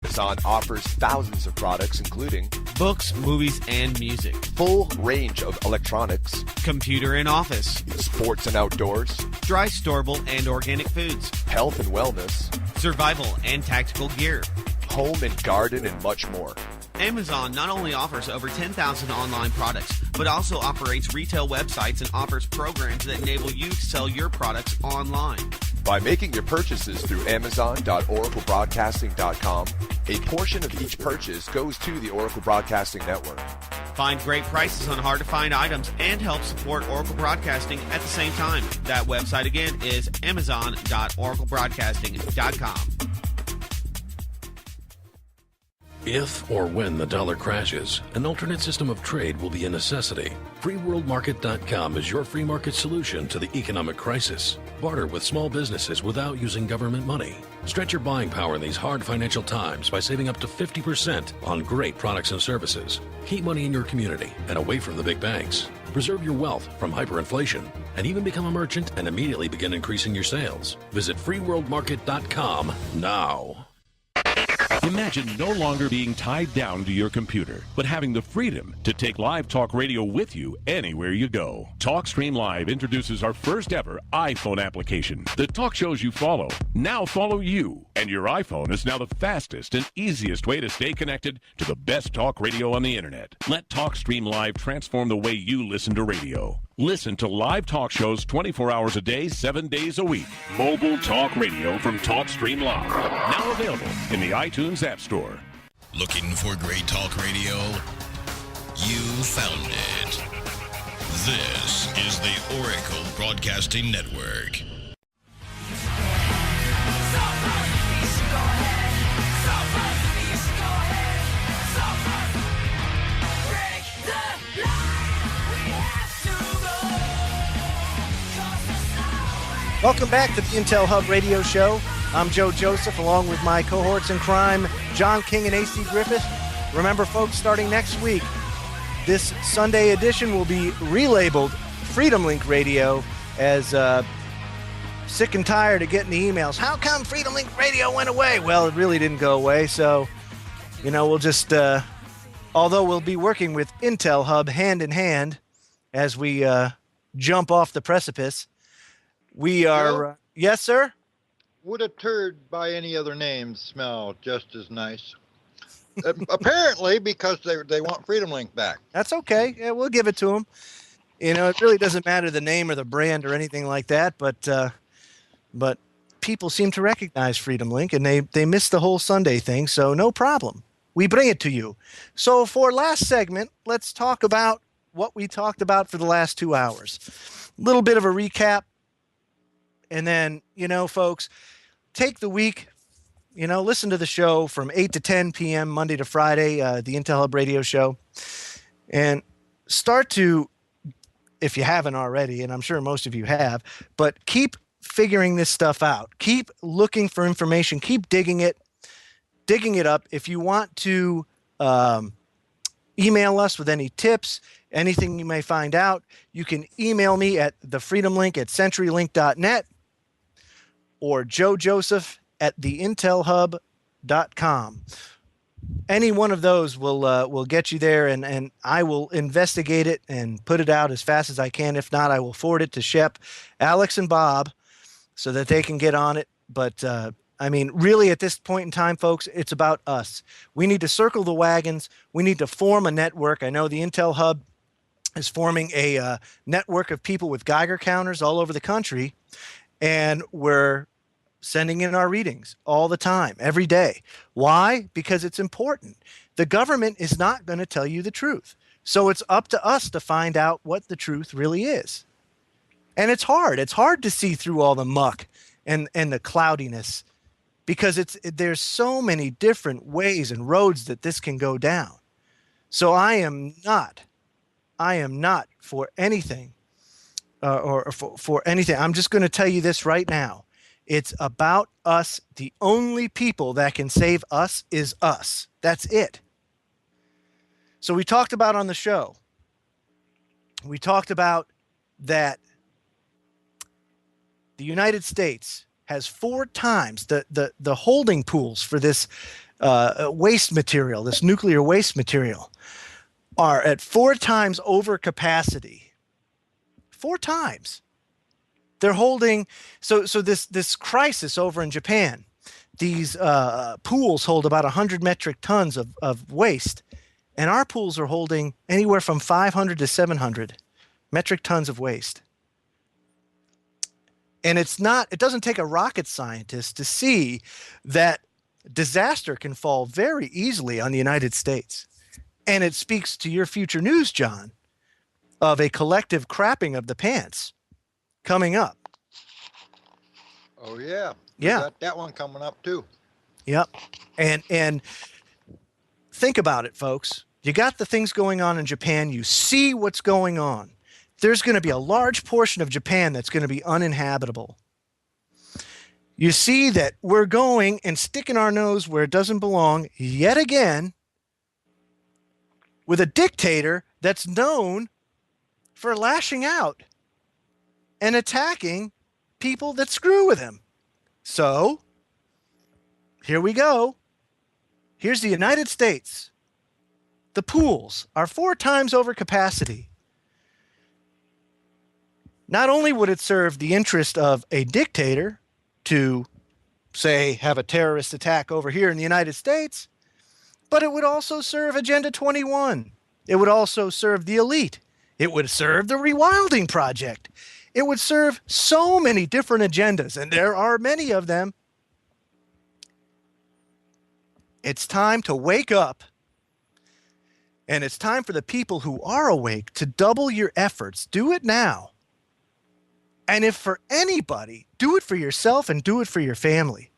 Amazon offers thousands of products, including books, movies, and music, full range of electronics, computer and office, sports and outdoors, dry, storable, and organic foods, health and wellness, survival and tactical gear, home and garden, and much more. Amazon not only offers over 10,000 online products, but also operates retail websites and offers programs that enable you to sell your products online. By making your purchases through Amazon.oraclebroadcasting.com, a portion of each purchase goes to the Oracle Broadcasting Network. Find great prices on hard-to-find items and help support Oracle Broadcasting at the same time. That website again is Amazon.oraclebroadcasting.com. If or when the dollar crashes, an alternate system of trade will be a necessity. FreeWorldMarket.com is your free market solution to the economic crisis. Barter with small businesses without using government money. Stretch your buying power in these hard financial times by saving up to 50% on great products and services. Keep money in your community and away from the big banks. Preserve your wealth from hyperinflation and even become a merchant and immediately begin increasing your sales. Visit FreeWorldMarket.com now. Imagine no longer being tied down to your computer, but having the freedom to take live talk radio with you anywhere you go. TalkStream Live introduces our first ever iPhone application. The talk shows you follow now follow you, and your iPhone is now the fastest and easiest way to stay connected to the best talk radio on the internet. Let TalkStream Live transform the way you listen to radio. Listen to live talk shows 24 hours a day, 7 days a week. Mobile talk radio from TalkStream Live. Now available in the iTunes App Store. Looking for great talk radio? You found it. This is the Oracle Broadcasting Network. Welcome back to the Intel Hub Radio Show. I'm Joe Joseph, along with my cohorts in crime, John King and AC Griffith. Remember, folks, starting next week, this Sunday edition will be relabeled Freedomlink Radio, as sick and tired of getting the emails. How come Freedomlink Radio went away? Well, it really didn't go away, so, we'll just, although we'll be working with Intel Hub hand in hand as we jump off the precipice, we are, yes, sir? Would a turd by any other name smell just as nice? Apparently, because they want Freedomlink back. That's okay. Yeah, we'll give it to them. It really doesn't matter the name or the brand or anything like that, but people seem to recognize Freedomlink, and they missed the whole Sunday thing, so no problem. We bring it to you. So for last segment, let's talk about what we talked about for the last 2 hours. A little bit of a recap. And then, folks, take the week, listen to the show from 8 to 10 p.m. Monday to Friday, the Intel Hub Radio Show, and start to, if you haven't already, and I'm sure most of you have, but keep figuring this stuff out. Keep looking for information. Keep digging it up. If you want to email us with any tips, anything you may find out, you can email me at thefreedomlink@centurylink.net or joejoseph@theintelhub.com. Any one of those will get you there, and I will investigate it and put it out as fast as I can. If not, I will forward it to Shep, Alex, and Bob so that they can get on it. But really, at this point in time, folks, it's about us. We need to circle the wagons. We need to form a network. I know the Intel Hub is forming a network of people with Geiger counters all over the country, and we're sending in our readings all the time, every day. Why? Because it's important. The government is not going to tell you the truth. So it's up to us to find out what the truth really is. And it's hard. It's hard to see through all the muck and the cloudiness, because there's so many different ways and roads that this can go down. So I am not for anything for anything. I'm just going to tell you this right now. It's about us. The only people that can save us is us. That's it. So we talked about on the show, we talked about that the United States has 4 times the holding pools for this waste material, this nuclear waste material, are at 4 times over capacity. 4 times. They're holding, so this crisis over in Japan, these pools hold about 100 metric tons of waste, and our pools are holding anywhere from 500 to 700 metric tons of waste. And it doesn't take a rocket scientist to see that disaster can fall very easily on the United States. And it speaks to your future news, John, of a collective crapping of the pants coming up. Oh, yeah. Yeah. We got that one coming up, too. Yep. And think about it, folks. You got the things going on in Japan. You see what's going on. There's going to be a large portion of Japan that's going to be uninhabitable. You see that we're going and sticking our nose where it doesn't belong yet again with a dictator that's known for lashing out and attacking people that screw with him. So, here we go. Here's the United States. The pools are 4 times over capacity. Not only would it serve the interest of a dictator to, say, have a terrorist attack over here in the United States, but it would also serve Agenda 21. It would also serve the elite. It would serve the Rewilding Project. It would serve so many different agendas, and there are many of them. It's time to wake up, and it's time for the people who are awake to double your efforts. Do it now. And if for anybody, do it for yourself and do it for your family.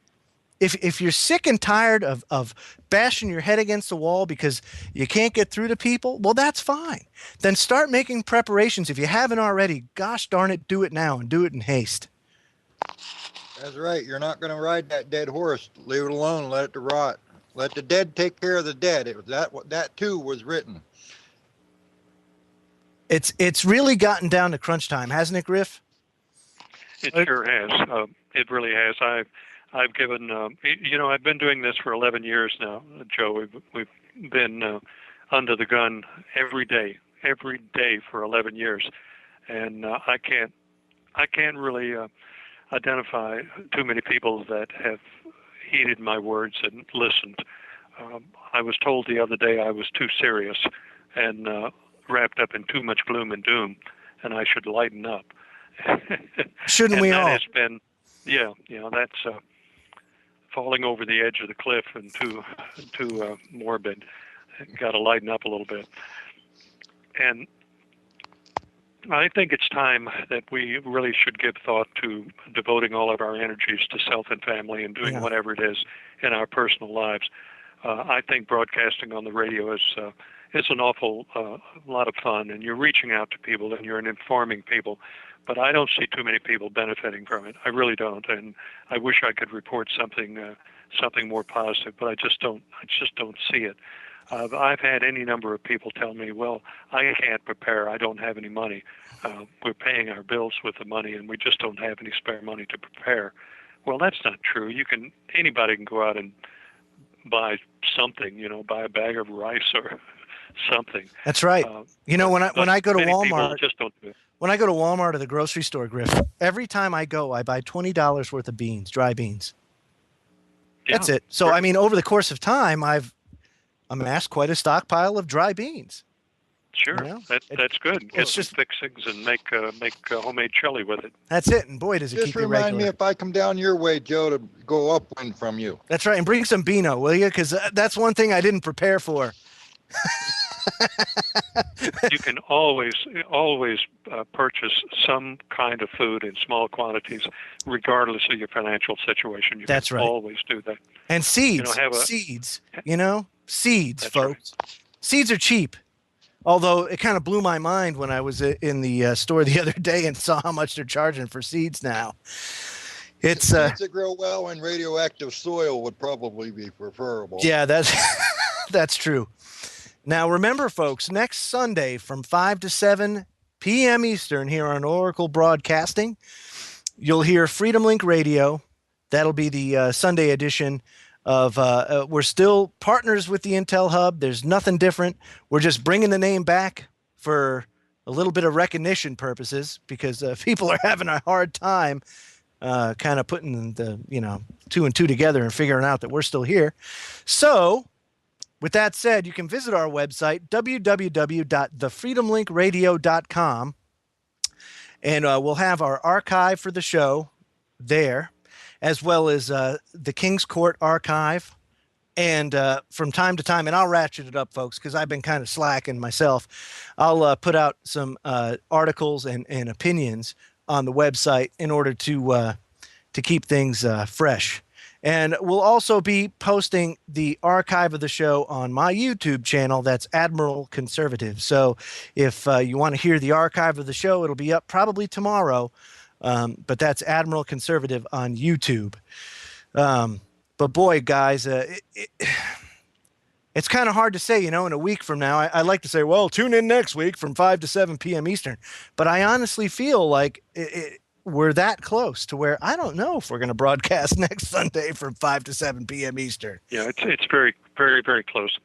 If you're sick and tired of bashing your head against the wall because you can't get through to people, well, that's fine. Then start making preparations. If you haven't already, gosh darn it, do it now and do it in haste. That's right. You're not going to ride that dead horse. Leave it alone. Let it rot. Let the dead take care of the dead. It was that too was written. It's really gotten down to crunch time, hasn't it, Griff? It sure has. It really has. I've given, I've been doing this for 11 years now, Joe. We've been under the gun every day for 11 years, and I can't really identify too many people that have heeded my words and listened. I was told the other day I was too serious and wrapped up in too much gloom and doom, and I should lighten up. Shouldn't we all? That has been, that's falling over the edge of the cliff and too morbid. Got to lighten up a little bit. And I think it's time that we really should give thought to devoting all of our energies to self and family and doing whatever it is in our personal lives. I think broadcasting on the radio is an awful lot of fun, and you're reaching out to people and you're informing people. But I don't see too many people benefiting from it. I really don't, and I wish I could report something more positive, but I just don't see it. I've had any number of people tell me, "Well, I can't prepare. I don't have any money. We're paying our bills with the money, and we just don't have any spare money to prepare." Well, that's not true. Anybody can go out and buy something. Buy a bag of rice or something. That's right. When I go to Walmart, just don't do it. When I go to Walmart or the grocery store, Griff, every time I go, I buy $20 worth of beans, dry beans. Yeah, that's it. So, sure. Over the course of time, I've amassed quite a stockpile of dry beans. Sure, that's good. Get some fixings and make homemade chili with it. That's it, and boy, does it keep you regular. Just remind me if I come down your way, Joe, to go upwind from you. That's right, and bring some Beano, will you? Because that's one thing I didn't prepare for. You can always purchase some kind of food in small quantities, regardless of your financial situation. You That's can right. always do that. And seeds, seeds, folks. Right. Seeds are cheap. Although it kind of blew my mind when I was in the store the other day and saw how much they're charging for seeds now. It's seeds that grow well in radioactive soil would probably be preferable. Yeah, that's true. Now, remember, folks, next Sunday from 5 to 7 p.m. Eastern here on Oracle Broadcasting, you'll hear Freedomlink Radio. That'll be the Sunday edition we're still partners with the Intel Hub. There's nothing different. We're just bringing the name back for a little bit of recognition purposes, because people are having a hard time kind of putting the, two and two together and figuring out that we're still here. So with that said, you can visit our website, www.thefreedomlinkradio.com, and we'll have our archive for the show there, as well as the King's Court archive. And from time to time, and I'll ratchet it up, folks, because I've been kind of slacking myself, I'll put out some articles and opinions on the website in order to keep things fresh. And we'll also be posting the archive of the show on my YouTube channel. That's Admiral Conservative. So if you want to hear the archive of the show, it'll be up probably tomorrow. But that's Admiral Conservative on YouTube. But boy, guys, it's kind of hard to say, in a week from now. I like to say, well, tune in next week from 5 to 7 p.m. Eastern. But I honestly feel like we're that close to where I don't know if we're going to broadcast next Sunday from 5 to 7 p.m. Eastern. Yeah, it's very, very, very close.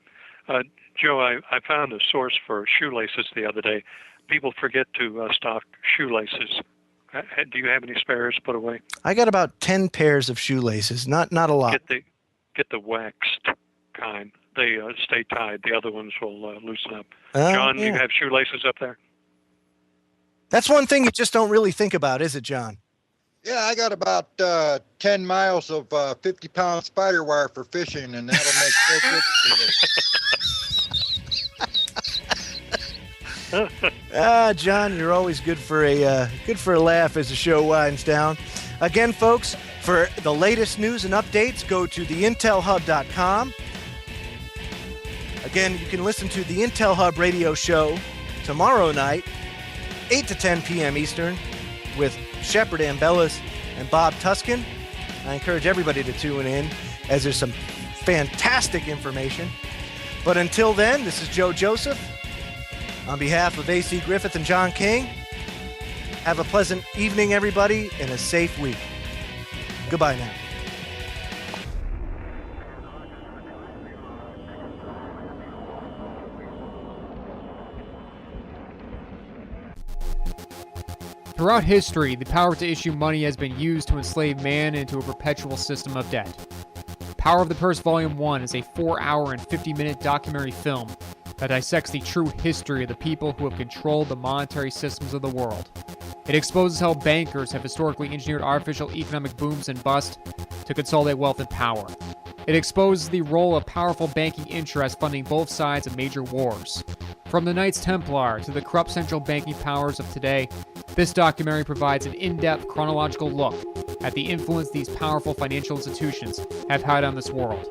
Joe, I found a source for shoelaces the other day. People forget to stock shoelaces. Do you have any spares put away? I got about 10 pairs of shoelaces, not a lot. Get the waxed kind. They stay tied. The other ones will loosen up. John, yeah. You have shoelaces up there? That's one thing you just don't really think about, is it, John? Yeah, I got about 10 miles of 50-pound spider wire for fishing, and that'll make so good for you. John, you're always good for a laugh as the show winds down. Again, folks, for the latest news and updates, go to theintelhub.com. Again, you can listen to the Intel Hub radio show tomorrow night, 8 to 10 p.m. Eastern, with Shepard Ambellis and Bob Tuskin. I encourage everybody to tune in, as there's some fantastic information. But until then, this is Joe Joseph. On behalf of AC Griffith and John King, have a pleasant evening, everybody, and a safe week. Goodbye now. Throughout history, the power to issue money has been used to enslave man into a perpetual system of debt. Power of the Purse Volume 1 is a 4-hour and 50-minute documentary film that dissects the true history of the people who have controlled the monetary systems of the world. It exposes how bankers have historically engineered artificial economic booms and busts to consolidate wealth and power. It exposes the role of powerful banking interests funding both sides of major wars. From the Knights Templar to the corrupt central banking powers of today, this documentary provides an in-depth chronological look at the influence these powerful financial institutions have had on this world.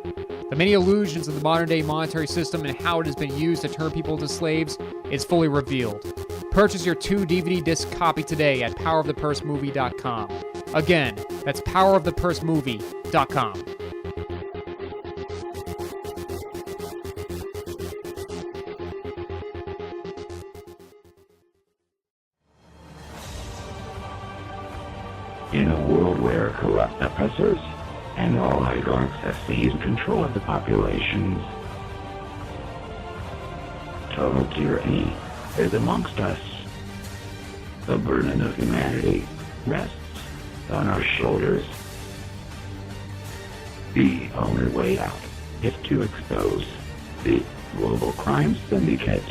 The many illusions of the modern-day monetary system and how it has been used to turn people into slaves is fully revealed. Purchase your 2 DVD disc copy today at powerofthepursemovie.com. Again, that's powerofthepursemovie.com. In a world where corrupt oppressors and oligarchs have seized control of the populations, total tyranny is amongst us. The burden of humanity rests on our shoulders. The only way out is to expose the global crime syndicate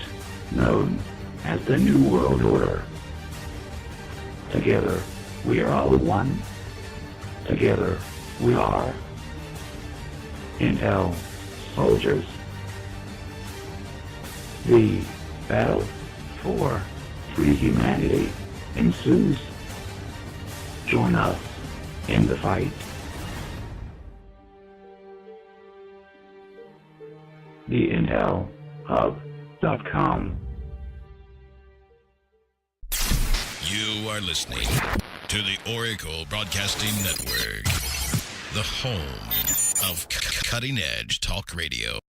known as the New World Order. Together, we are all one. Together, we are Intel soldiers. The battle for free humanity ensues. Join us in the fight. TheIntelHub.com. You are listening to the Oracle Broadcasting Network, the home of cutting-edge talk radio.